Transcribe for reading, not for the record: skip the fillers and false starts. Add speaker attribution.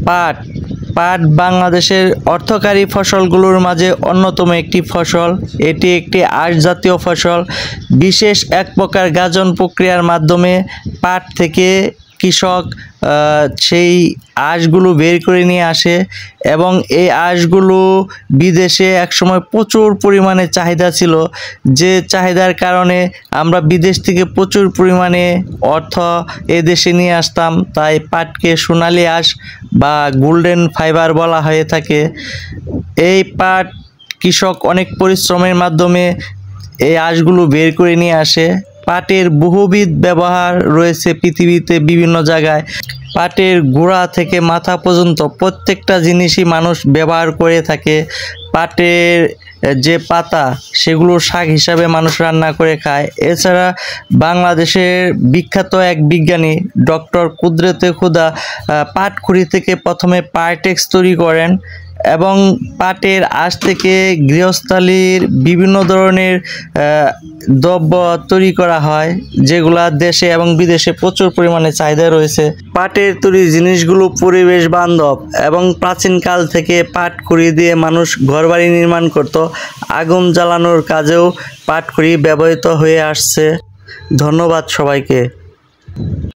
Speaker 1: পাট পাট বাংলাদেশের অর্থকরী ফসলগুলোর মাঝে অন্যতম একটি ফসল। এটি একটি আঁশ জাতীয় ফসল। বিশেষ এক প্রকার গাজন প্রক্রিয়ার মাধ্যমে পাট থেকে কৃষক সেই আঁশগুলো বের করে নিয়ে আসে এবং এই আঁশগুলো বিদেশে একসময় প্রচুর পরিমাণে চাহিদা ছিল, যে চাহিদার কারণে আমরা বিদেশ থেকে প্রচুর পরিমাণে অর্থ এদেশে নিয়ে আসতাম। তাই পাটকে সোনালী আঁশ বা গোল্ডেন ফাইবার বলা হয়ে থাকে। এই পাট কৃষক অনেক পরিশ্রমের মাধ্যমে এই আঁশগুলো বের করে নিয়ে আসে। পাটের বহুবিধ ব্যবহার রয়েছে পৃথিবীতে বিভিন্ন জায়গায়। পাটের গোড়া থেকে মাথা পর্যন্ত প্রত্যেকটা জিনিসই মানুষ ব্যবহার করে থাকে। পাটের যে পাতা সেগুলো শাক হিসাবে মানুষ রান্না করে খায়। এছাড়া বাংলাদেশের বিখ্যাত এক বিজ্ঞানী ডক্টর কুদরতে খুদা পাটখড়ি থেকে প্রথমে পার্টেক্স তৈরি করেন এবং পাটের আঁশ থেকে গৃহস্থালির বিভিন্ন ধরনের দ্রব্য তৈরি করা হয়, যেগুলা দেশে এবং বিদেশে প্রচুর পরিমাণে চাহিদা রয়েছে। পাটের তৈরি জিনিসগুলো পরিবেশ বান্ধব এবং প্রাচীনকাল থেকে পাটখড়ি দিয়ে মানুষ ঘরবাড়ি নির্মাণ করত। আগুন জ্বালানোর কাজেও পাটখড়ি ব্যবহৃত হয়ে আসছে। ধন্যবাদ সবাইকে।